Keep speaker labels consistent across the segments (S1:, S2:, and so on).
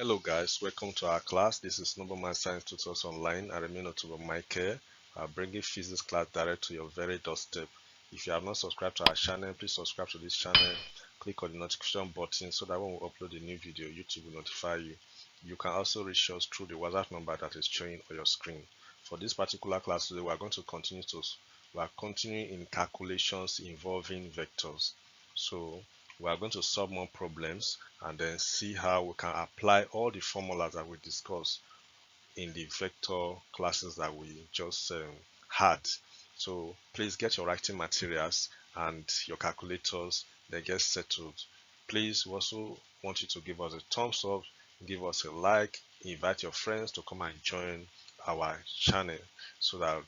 S1: Hello guys, welcome to our class. This is Nobleman Science Tutors Online. I remain Otubo Michael. I'm bringing physics class direct to your very doorstep. If you have not subscribed to our channel, please subscribe to this channel. Click on the notification button so that when we upload a new video, YouTube will notify you. You can also reach us through the WhatsApp number that is showing on your screen. For this particular class today, we are continuing in calculations involving vectors. So we are going to solve more problems and then see how we can apply all the formulas that we discussed in the vector classes that we just had. So please get your writing materials and your calculators, then get settled. Please, we also want you to give us a thumbs up, give us a like, invite your friends to come and join our channel so that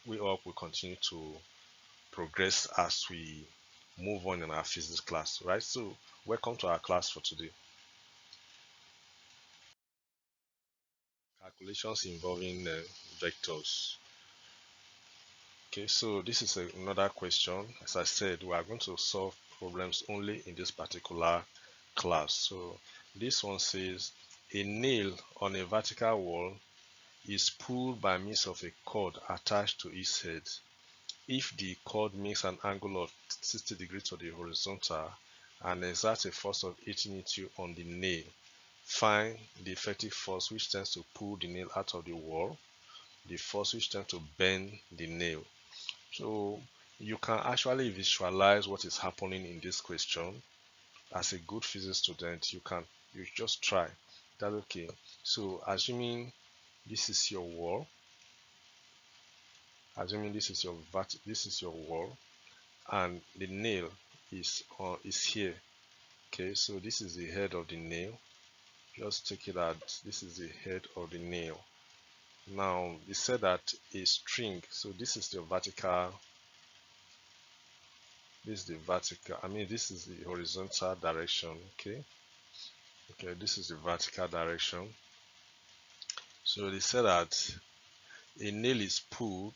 S1: we all will continue to progress as we move on in our physics class, right? So welcome to our class for today. Calculations involving vectors. Okay, so this is another question. As I said, we are going to solve problems only in this particular class. So this one says a nail on a vertical wall is pulled by means of a cord attached to its head. If the cord makes an angle of 60 degrees to the horizontal and exerts a force of 80 Newton on the nail, find the effective force which tends to pull the nail out of the wall, the force which tends to bend the nail. So you can actually visualize what is happening in this question. As a good physics student, you just try. That's okay. So assuming this is your wall, this is your wall, and the nail is here. Okay, so this is the head of the nail. Just take it out. This is the head of the nail. Now they said that a string, so this is the vertical, this is the horizontal direction. Okay, this is the vertical direction. So they said that a nail is pulled,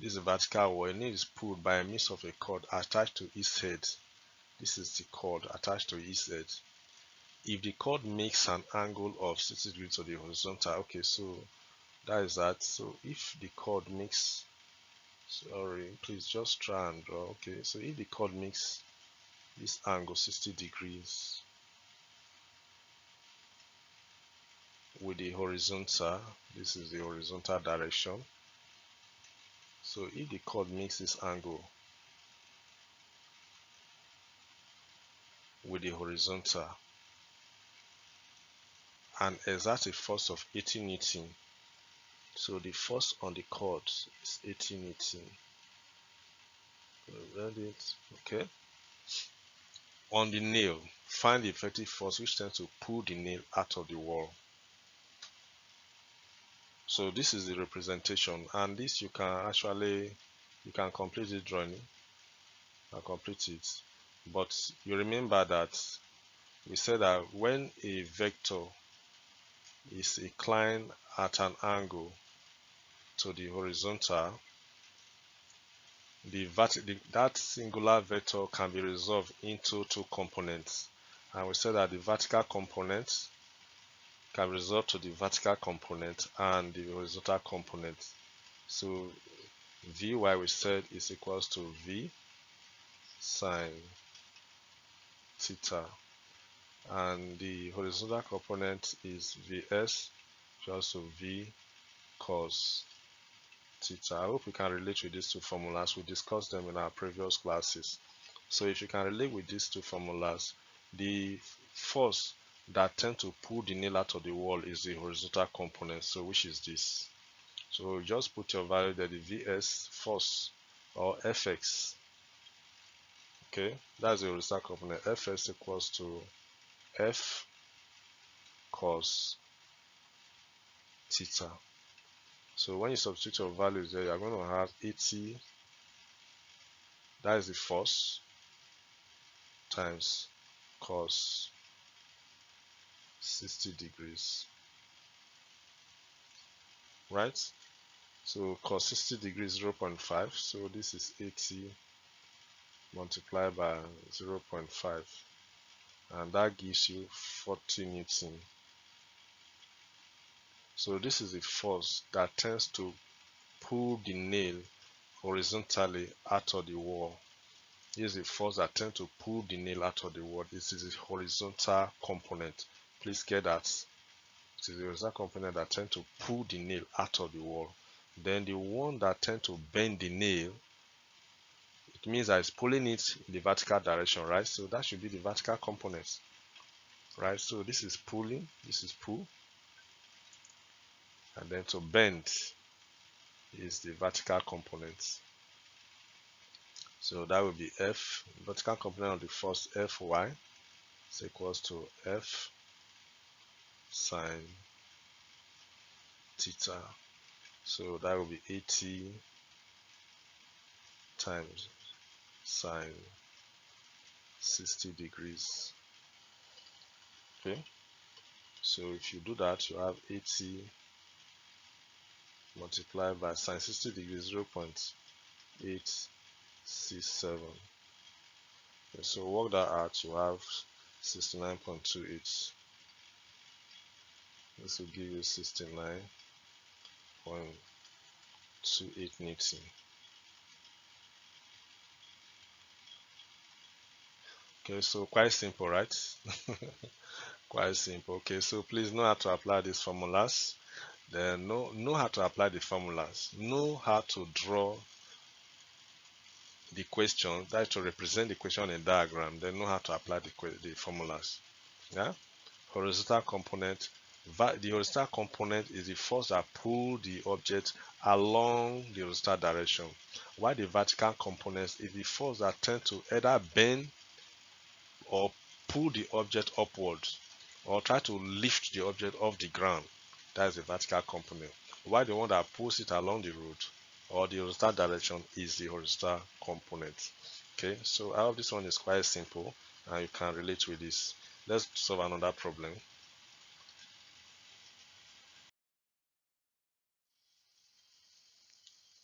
S1: this is the vertical wall, a nail is pulled by means of a cord attached to its head. This is the cord attached to its head. If the cord makes an angle of 60 degrees to the horizontal, okay, so that is that. So if the cord makes, sorry, please just try and draw. Okay, so if the cord makes this angle 60 degrees with the horizontal, this is the horizontal direction. So if the cord makes this angle with the horizontal and exerts a force of 80 Newton, so the force on the cord is 80 Newton. Okay. On the nail, find the effective force which tends to pull the nail out of the wall. So this is the representation, and this you can complete the drawing and complete it. But you remember that we said that when a vector is inclined at an angle to the horizontal, that singular vector can be resolved into two components, and we said that the vertical component can resolve to the vertical component and the horizontal component. So Vy we said is equals to V sine theta, and the horizontal component is Vs equals to V cos theta. I hope you can relate with these two formulas. We discussed them in our previous classes. So if you can relate with these two formulas, the force that tends to pull the nail out of the wall is the horizontal component, so which is this. So just put your value there, the Vs force or Fx. Okay, that's the horizontal component. Fs equals to F cos theta. So when you substitute your values there, you're going to have 80, that is the force, times cos 60 degrees, right? So cos 60 degrees 0.5, so this is 80 multiplied by 0.5. and that gives you 40 Newton. So this is the force that tends to pull the nail horizontally out of the wall. This is the force that tends to pull the nail out of the wall. This is the horizontal component. Please get that. It is the horizontal component that tends to pull the nail out of the wall. Then the one that tends to bend the nail, it means that it's pulling it in the vertical direction, right? So that should be the vertical component, right? So this is pulling, this is pull, and then to bend is the vertical component. So that will be F, vertical component of the force Fy is equals to F sine theta. So that will be 80 times sine 60 degrees. Okay, so if you do that, you have 80 multiplied by sine 60 degrees, 0.867. Okay, so work that out, you have 69.28. This will give you 69.28 Newton. Okay, so quite simple, right? Quite simple. Okay, so please know how to apply these formulas. Then know how to apply the formulas. Know how to draw the question, that to represent the question in diagram. Then know how to apply the formulas. Yeah. Horizontal component. The horizontal component is the force that pulls the object along the horizontal direction, while the vertical component is the force that tends to either bend or pull the object upwards or try to lift the object off the ground. That is the vertical component. While the one that pulls it along the road or the horizontal direction is the horizontal component. Okay, so I hope this one is quite simple and you can relate with this. Let's solve another problem.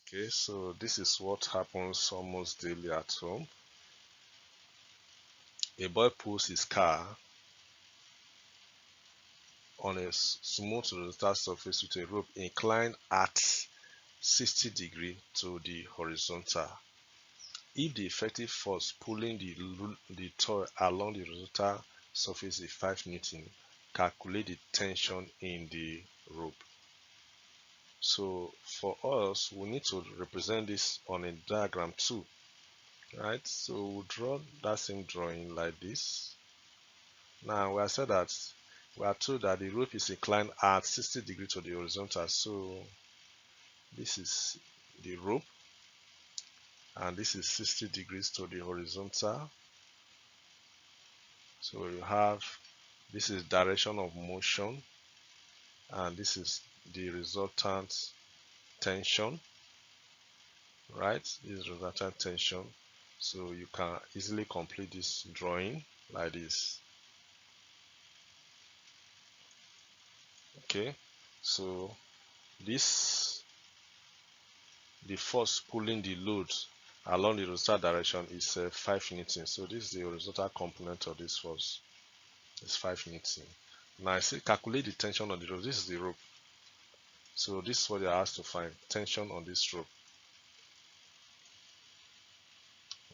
S1: Okay, so this is what happens almost daily at home. A boy pulls his car on a smooth horizontal surface with a rope inclined at 60 degrees to the horizontal. If the effective force pulling the toy along the horizontal surface is 5 Newton, calculate the tension in the rope. So for us, we need to represent this on a diagram too, right? So we'll draw that same drawing like this. Now we are said that we are told that the rope is inclined at 60 degrees to the horizontal. So this is the rope and this is 60 degrees to the horizontal. So you have, this is direction of motion and this is the resultant tension, right? This is resultant tension. So you can easily complete this drawing like this. Okay, so this, the force pulling the load along the horizontal direction is 5 Newton. So this is the horizontal component of this force. It's 5 Newton. Now I say calculate the tension on the rope. This is the rope. So this is what they are asked to find. Tension on this rope.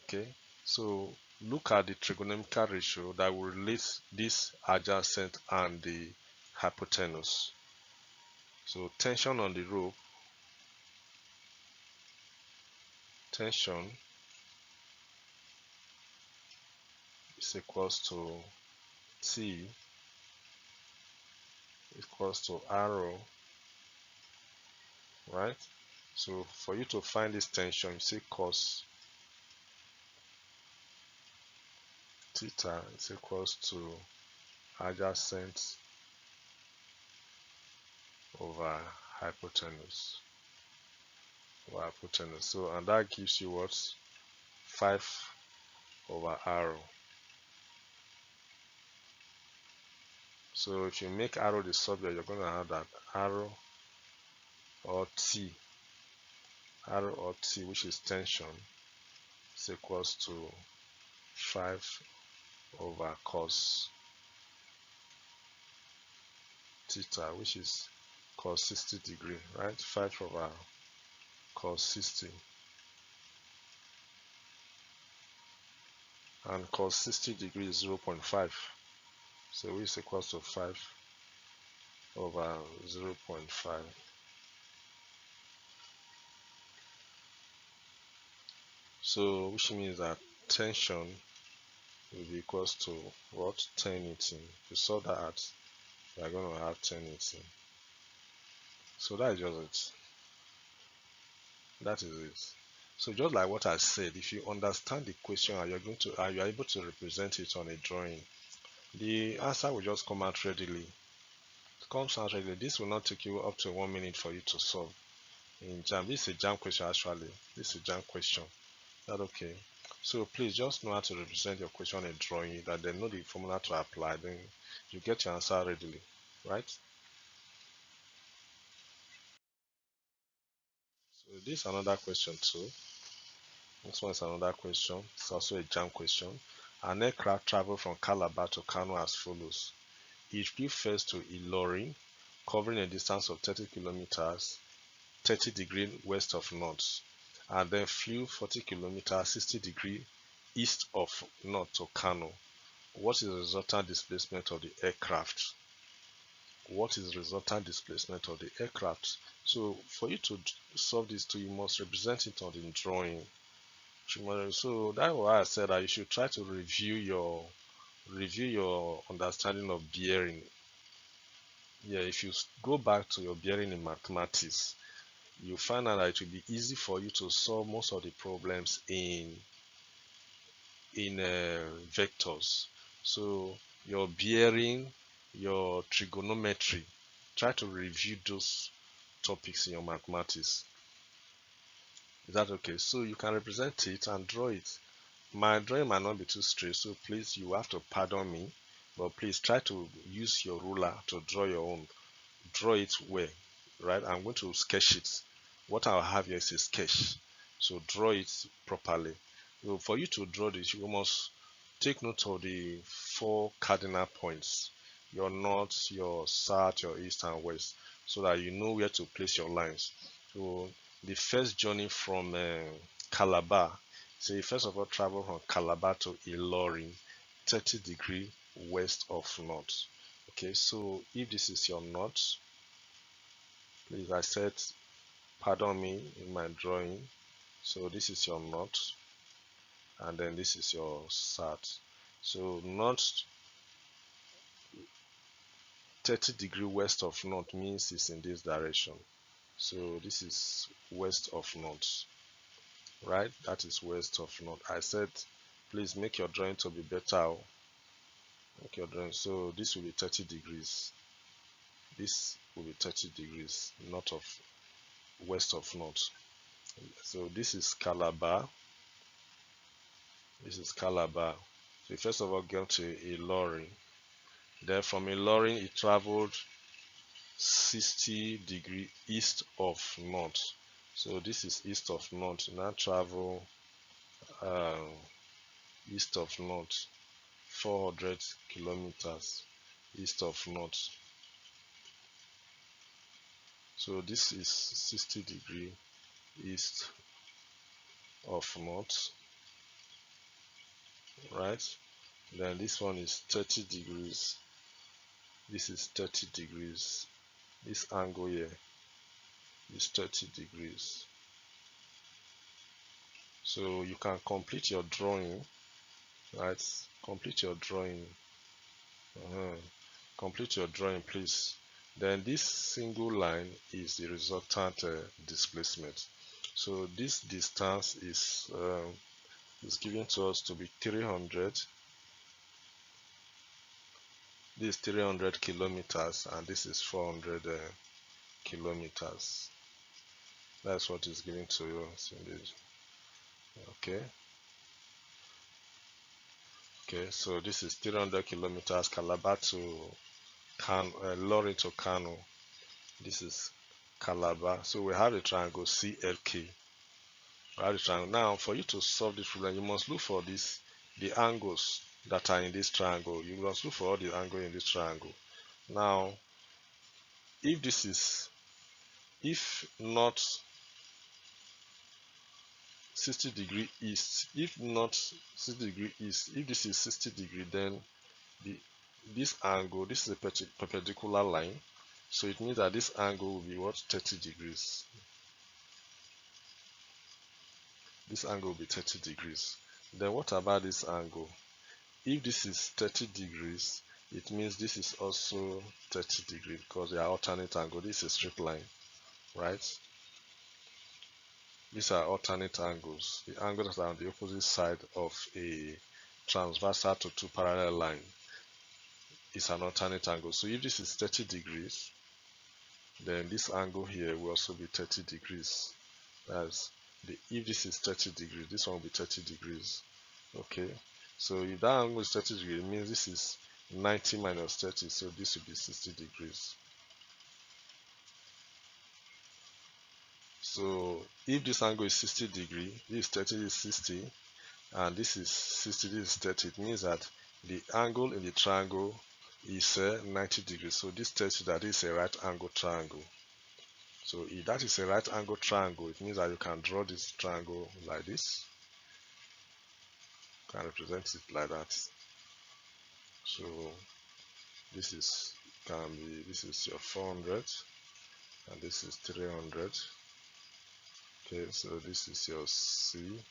S1: Okay. So look at the trigonometric ratio that will relate this adjacent and the hypotenuse. So tension on the rope, tension is equals to T equals to arrow, right? So for you to find this tension, you say cos theta is equals to adjacent over hypotenuse. So and that gives you what? 5 over arrow. So if you make arrow the subject, you're going to have that arrow or T, which is tension, is equals to 5 over cos theta, which is cos 60 degree, right? 5 over cos 60. And cos 60 degree is 0.5. So which is equals to 5 over 0.5. So which means that tension will be equals to what? 10 Newton. If you saw that out, we are going to have 10 Newton. So that is just it. That is it. So just like what I said, if you understand the question and you are able to represent it on a drawing, the answer will just come out readily. It comes out readily. This will not take you up to 1 minute for you to solve. In JAM, this is a JAM question actually. This is a JAM question. Is that okay? So please just know how to represent your question in drawing, that they know the formula to apply, then you get your answer readily, right? So this is another question too. This one is another question. It's also a JAM question. An aircraft traveled from Calabar to Kano as follows. It flew first to Ilorin, covering a distance of 30 kilometers, 30 degrees west of north, and then flew 40 kilometers, 60 degrees east of north to Kano. What is the resultant displacement of the aircraft? What is the resultant displacement of the aircraft? So for you to solve this too, you must represent it on the drawing. So that's why I said that you should try to review your understanding of bearing. Yeah, if you go back to your bearing in mathematics, you find out that it will be easy for you to solve most of the problems in vectors. So your bearing, your trigonometry, try to review those topics in your mathematics. Is that okay? So you can represent it and draw it. My drawing might not be too straight, so please, you have to pardon me, but please try to use your ruler to draw your own. Draw it well, right? I'm going to sketch it. What I'll have here is a sketch, so draw it properly. So for you to draw this, you must take note of the 4 cardinal points: your north, your south, your east and west, so that you know where to place your lines. So the first journey from Calabar, so you first of all travel from Calabar to Ilorin, 30 degrees west of north. Okay, so if this is your north, please, I said pardon me in my drawing. So this is your north, and then this is your south. So north 30 degrees west of north means it's in this direction. So this is west of north, right? That is west of north. I said please make your drawing to be better. Make your drawing. So this will be 30 degrees. This will be 30 degrees north of west of north. So this is Calabar. This is Calabar. So first of all get to Ilorin. Then from Ilorin it traveled 60 degrees east of north. So this is east of north. Now travel uh, east of north 400 kilometers east of north. So this is 60 degrees east of north, right? Then this one is 30 degrees. This is 30 degrees. This angle here is 30 degrees. So you can complete your drawing, right? Complete your drawing. Complete your drawing, please. Then this single line is the resultant displacement. So this distance is given to us to be 300. This is 300 kilometers, and this is 400 kilometers. That's what is given to you. Okay. Okay. So this is 300 kilometers, Calabar to Lorry to Kano. This is Calabar. So we have the triangle CLK. We have the triangle. Now, for you to solve this problem, you must look for the angles. that are in this triangle. You must look for all the angle in this triangle. Now, if this is, if not 60° east, if not 60° east, if this is 60°, then the this angle, this is a perpendicular line, so it means that this angle will be what, 30 degrees. This angle will be 30 degrees. Then what about this angle? If this is 30 degrees, it means this is also 30 degrees because they are alternate angle. This is a straight line, right? These are alternate angles. The angles that are on the opposite side of a transversal to two parallel line is an alternate angle. So if this is 30 degrees, then this angle here will also be 30 degrees. That's if this is 30 degrees, this one will be 30 degrees. Okay, so if that angle is 30 degrees, it means this is 90 minus 30, so this will be 60 degrees. So if this angle is 60 degrees, this is 30, this is 60, and this is 60, this is 30, it means that the angle in the triangle is 90 degrees. So this tells you that this is a right angle triangle. So if that is a right angle triangle, it means that you can draw this triangle like this. You can represent it like that. So this is this is your 400, and this is 300. Okay, so this is your C,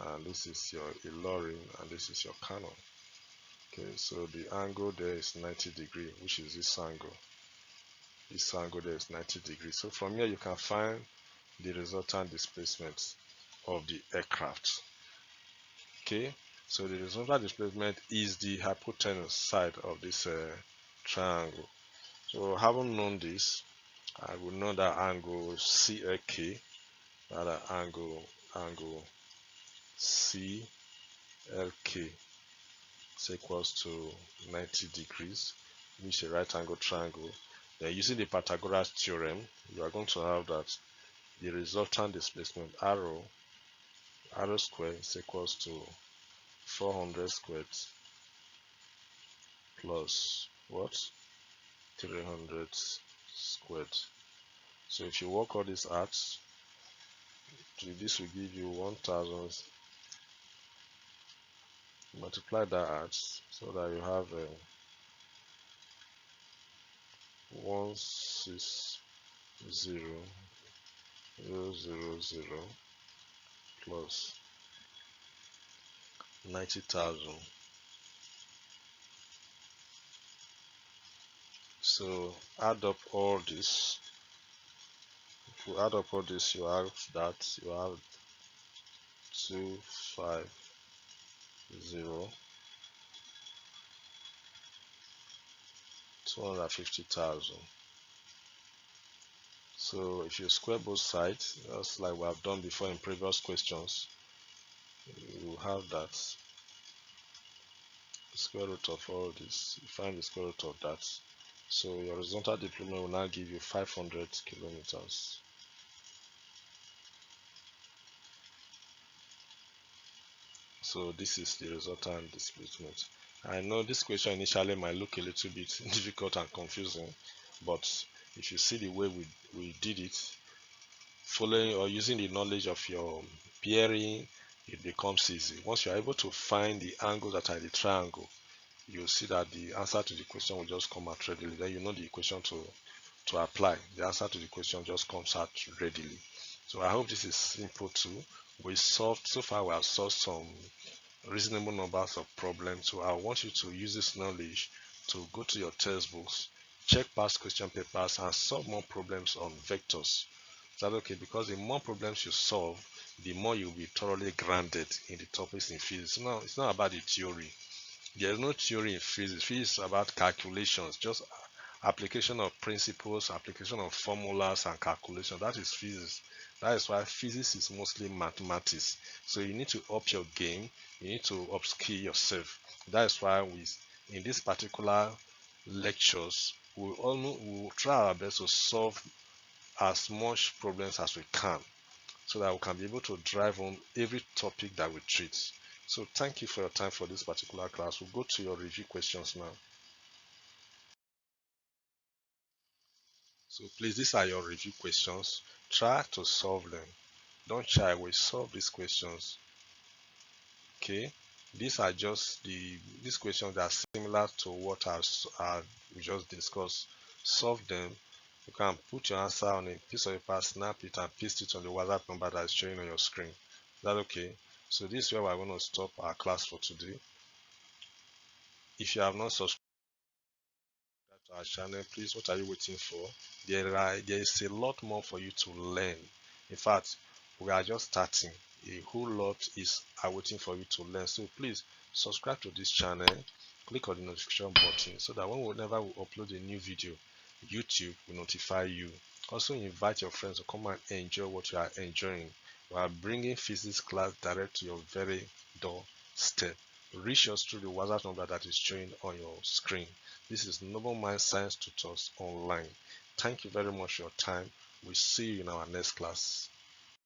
S1: and this is your Ilorin, and this is your Canon. Okay, so the angle there is 90 degrees, which is this angle. This angle there is 90 degrees. So from here you can find the resultant displacement of the aircraft. Okay, so the resultant displacement is the hypotenuse side of this triangle. So having known this, I will know that angle CLK, that angle CLK is equals to 90 degrees, which is a right angle triangle. Then using the Pythagoras theorem, you are going to have that the resultant displacement arrow squared is equals to 400 squared plus what, 300 squared. So if you work all these out, this will give you 1000. Multiply that out so that you have 160,000 plus 90,000. So add up all this. If you add up all this, you have that you have 250 250,000. So if you square both sides, just like we have done before in previous questions, you have that the square root of all this. You find the square root of that. So your horizontal deployment will now give you 500 kilometers. So this is the resultant displacement. I know this question initially might look a little bit difficult and confusing, but if you see the way we did it, following or using the knowledge of your bearing, it becomes easy. Once you are able to find the angles that are in the triangle, you'll see that the answer to the question will just come out readily. Then you know the equation to apply. The answer to the question just comes out readily. So I hope this is simple too. So far we have solved some reasonable numbers of problems. So I want you to use this knowledge to go to your textbooks, check past question papers, and solve more problems on vectors. Is that okay? Because the more problems you solve, the more you'll be thoroughly grounded in the topics in physics. No, it's not about the theory. There's no theory in physics. Physics is about calculations, just application of principles, application of formulas and calculation. That is physics. That is why physics is mostly mathematics. So you need to up your game. You need to upskill yourself. That is why in this particular lectures, we will try our best to solve as much problems as we can, so that we can be able to drive on every topic that we treat. So thank you for your time for this particular class. We'll go to your review questions now. So please, these are your review questions. Try to solve them. Don't shy away. Solve these questions. Okay. These questions that are similar to what we just discussed. Solve them. You can put your answer on a piece of paper, snap it, and paste it on the WhatsApp number that is showing on your screen. Is that okay? So this is where we're going to stop our class for today. If you have not subscribed to our channel, please, what are you waiting for? There is a lot more for you to learn. In fact, we are just starting. A whole lot is awaiting for you to learn. So please subscribe to this channel, click on the notification button so that whenever we upload a new video, YouTube will notify you. Also invite your friends to come and enjoy what you are enjoying. We are bringing physics class direct to your very doorstep. Reach us through the WhatsApp number that is showing on your screen. This is Noble Mind Science Tutors Online. Thank you very much for your time. We'll see you in our next class.